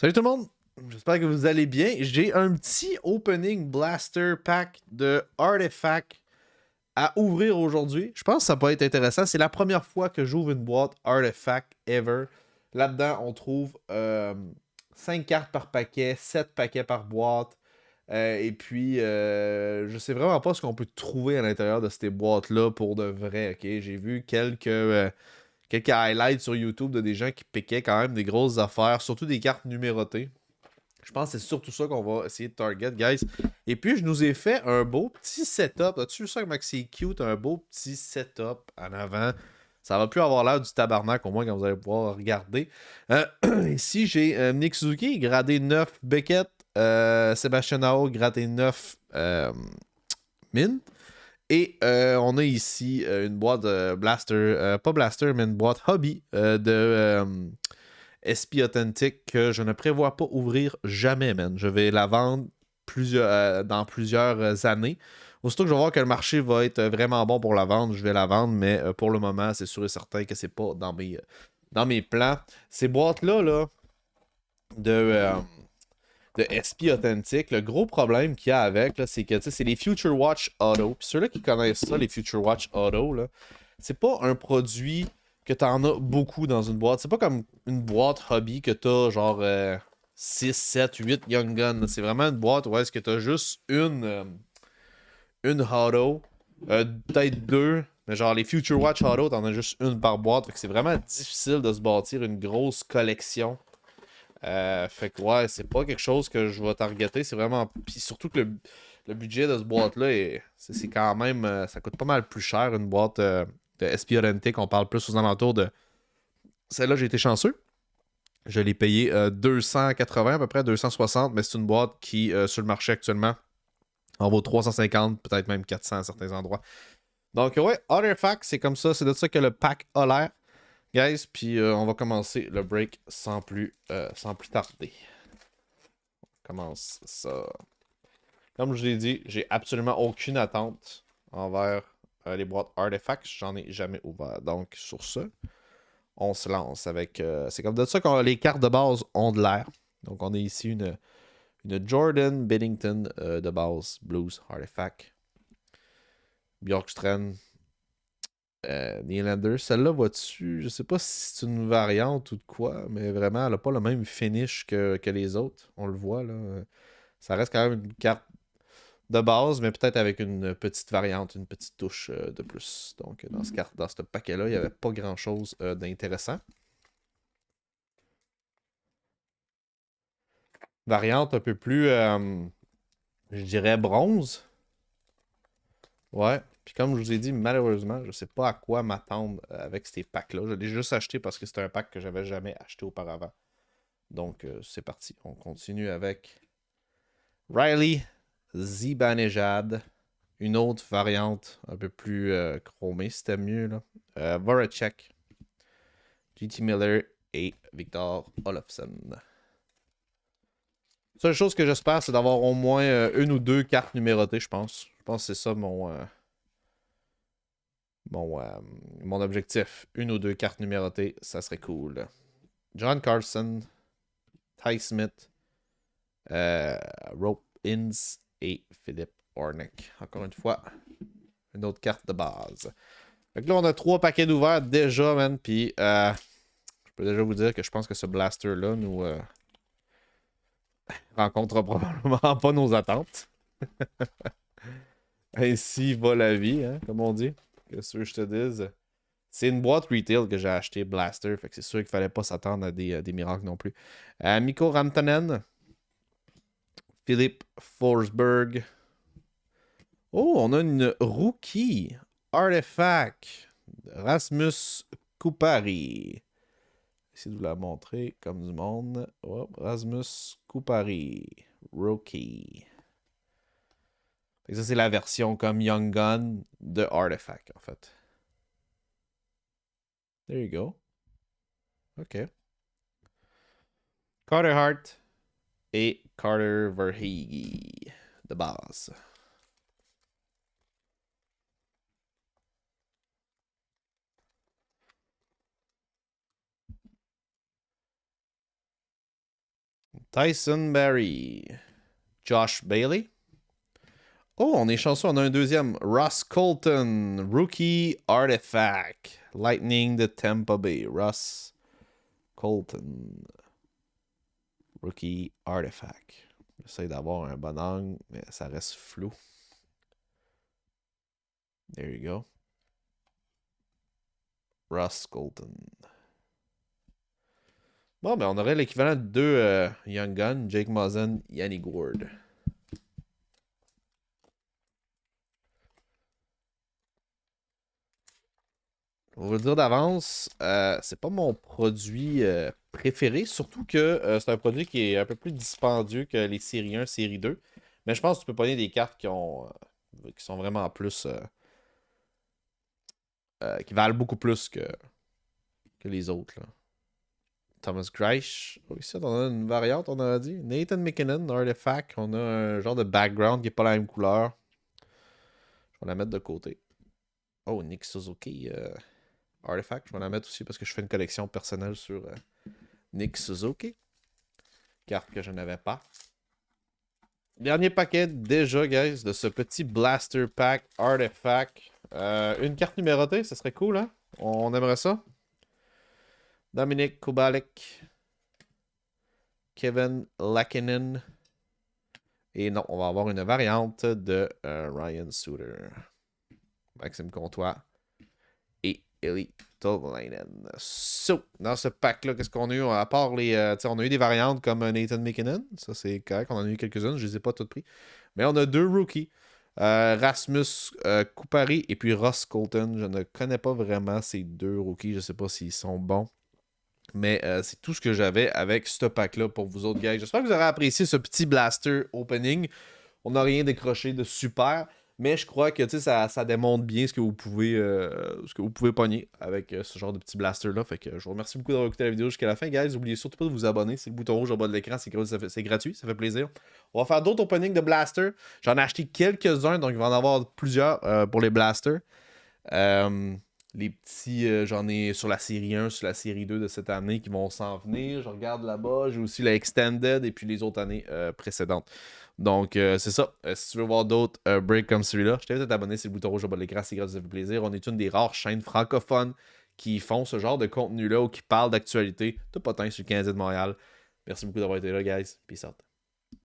Salut tout le monde, j'espère que vous allez bien. J'ai un petit opening blaster pack de Artifact à ouvrir aujourd'hui. Je pense que ça peut être intéressant. C'est la première fois que j'ouvre une boîte Artifact ever. Là-dedans, on trouve 5 cartes par paquet, 7 paquets par boîte. Et puis, je sais vraiment pas ce qu'on peut trouver à l'intérieur de ces boîtes-là pour de vrai. Ok, j'ai vu quelques highlights sur YouTube de des gens qui piquaient quand même des grosses affaires, surtout des cartes numérotées. Je pense que c'est surtout ça qu'on va essayer de target, guys. Et puis, je nous ai fait un beau petit setup. As-tu vu ça, Max? C'est cute, un beau petit setup en avant. Ça va plus avoir l'air du tabarnak, au moins, quand vous allez pouvoir regarder. Ici, j'ai Nick Suzuki, gradé 9 Beckett. Sébastien Nao, gradé 9 Min. Et on a ici une boîte de Blaster, pas Blaster, mais une boîte Hobby de SP Authentic que je ne prévois pas ouvrir jamais, man. Je vais la vendre dans plusieurs années. Aussitôt que je vais voir que le marché va être vraiment bon pour la vendre, je vais la vendre, mais pour le moment, c'est sûr et certain que c'est pas dans mes plans. Ces boîtes-là, de, de SP Authentic, le gros problème qu'il y a avec, là, c'est que c'est les Future Watch Auto. Puis ceux-là qui connaissent ça, les Future Watch Auto, là, c'est pas un produit que t'en as beaucoup dans une boîte. C'est pas comme une boîte hobby que t'as genre 6, 7, 8 Young Guns. C'est vraiment une boîte où est-ce que t'as juste une auto, peut-être deux, mais genre les Future Watch Auto, t'en as juste une par boîte. Fait que c'est vraiment difficile de se bâtir une grosse collection. Fait que ouais, c'est pas quelque chose que je vais targeter. C'est vraiment. Puis surtout que le budget de ce boîte-là, c'est quand même. Ça coûte pas mal plus cher une boîte de SP Authentic. On parle plus aux alentours de. Celle-là, j'ai été chanceux. Je l'ai payé 280 à peu près, 260, mais c'est une boîte qui, sur le marché actuellement, en vaut 350, peut-être même 400 à certains endroits. Donc ouais, Artifact, c'est comme ça. C'est de ça que le pack a l'air. Guys, puis on va commencer le break sans plus tarder. On commence ça. Comme je l'ai dit, j'ai absolument aucune attente envers les boîtes Artifacts. J'en ai jamais ouvert. Donc, sur ce, on se lance avec. C'est comme de ça que les cartes de base ont de l'air. Donc, on a ici une Jordan Bennington de base Blues Artifact. Bjorkstrand. Nylander. Celle-là, vois-tu, je sais pas si c'est une variante ou de quoi, mais vraiment, elle n'a pas le même finish que les autres. On le voit, là. Ça reste quand même une carte de base, mais peut-être avec une petite variante, une petite touche de plus. Donc, dans ce paquet-là, il n'y avait pas grand-chose d'intéressant. Variante un peu plus, je dirais, bronze. Ouais. Puis comme je vous ai dit, malheureusement, je ne sais pas à quoi m'attendre avec ces packs-là. Je l'ai juste acheté parce que c'est un pack que j'avais jamais acheté auparavant. Donc, c'est parti. On continue avec Riley Zibanejad. Une autre variante un peu plus chromée, c'était mieux. Là. Voracek, JT Miller et Victor Olofsson. La seule chose que j'espère, c'est d'avoir au moins une ou deux cartes numérotées, je pense. Je pense que c'est ça mon objectif. Une ou deux cartes numérotées, ça serait cool. John Carlson, Ty Smith, Rope Inns et Philippe Ornick. Encore une fois, une autre carte de base. Donc là, on a 3 paquets d'ouverts déjà, man. Puis, je peux déjà vous dire que je pense que ce blaster-là nous rencontre probablement pas nos attentes. Ainsi va la vie, hein, comme on dit. Qu'est-ce que je te dise? C'est une boîte retail que j'ai acheté Blaster, fait que c'est sûr qu'il fallait pas s'attendre à des miracles non plus. Mikko Rantanen, Philippe Forsberg. Oh, on a une rookie Artifact, Rasmus Kupari. Essayer de vous la montrer comme du monde. Oh, Rasmus Kupari, rookie. Fait que ça, c'est la version comme Young Gun de Artifact, en fait. There you go. OK. Carter Hart et Carter Verhege de base. Tyson Barry. Josh Bailey. Oh, on est chanceux, on a un deuxième. Ross Colton, Rookie Artifact. Lightning de Tampa Bay. Ross Colton. Rookie Artifact. J'essaie d'avoir un bon angle, mais ça reste flou. There you go. Ross Colton. Bon, ben on aurait l'équivalent de deux Young Guns, Jake Muzzin, Yanni Gourde. Je vais vous le dire d'avance, c'est pas mon produit préféré, surtout que c'est un produit qui est un peu plus dispendieux que les séries 1, série 2. Mais je pense que tu peux pogner des cartes qui sont vraiment plus. Qui valent beaucoup plus que les autres. Là. Thomas Greisch. Oh, ici, on a une variante, on a dit. Nathan McKinnon, Artifact. On a un genre de background qui n'est pas la même couleur. Je vais la mettre de côté. Oh, Nick Suzuki. Artifact. Je vais la mettre aussi parce que je fais une collection personnelle sur Nick Suzuki. Carte que je n'avais pas. Dernier paquet déjà, guys, de ce petit Blaster Pack Artifact. Une carte numérotée, ça serait cool, hein? On aimerait ça. Dominic Kubalik. Kevin Lakinen. Et non, on va avoir une variante de Ryan Suter. Maxime Comtois. Et Eli Tolainen. So, dans ce pack-là, qu'est-ce qu'on a eu? À part les. On a eu des variantes comme Nathan McKinnon. Ça, c'est correct. On en a eu quelques-unes. Je ne les ai pas toutes pris. Mais on a deux rookies. Rasmus Kupari et puis Ross Colton. Je ne connais pas vraiment ces deux rookies. Je ne sais pas s'ils sont bons. Mais c'est tout ce que j'avais avec ce pack-là pour vous autres, guys. J'espère que vous aurez apprécié ce petit blaster opening. On n'a rien décroché de super. Mais je crois que ça démontre bien ce que vous pouvez pogner avec ce genre de petit blaster-là. Fait que je vous remercie beaucoup d'avoir écouté la vidéo jusqu'à la fin, guys. N'oubliez surtout pas de vous abonner. C'est le bouton rouge en bas de l'écran. C'est gratuit. Ça fait plaisir. On va faire d'autres openings de blaster. J'en ai acheté quelques-uns. Donc, il va en avoir plusieurs pour les blasters. Les petits, j'en ai sur la série 1, sur la série 2 de cette année qui vont s'en venir. Je regarde là-bas, j'ai aussi la Extended et puis les autres années précédentes. Donc, c'est ça. Si tu veux voir d'autres breaks comme celui-là, je t'invite à t'abonner, c'est le bouton rouge au bas de l'écran, c'est gratuit, ça fait plaisir. On est une des rares chaînes francophones qui font ce genre de contenu-là ou qui parlent d'actualité. Tout pas tant sur le Canadien de Montréal. Merci beaucoup d'avoir été là, guys. Peace out.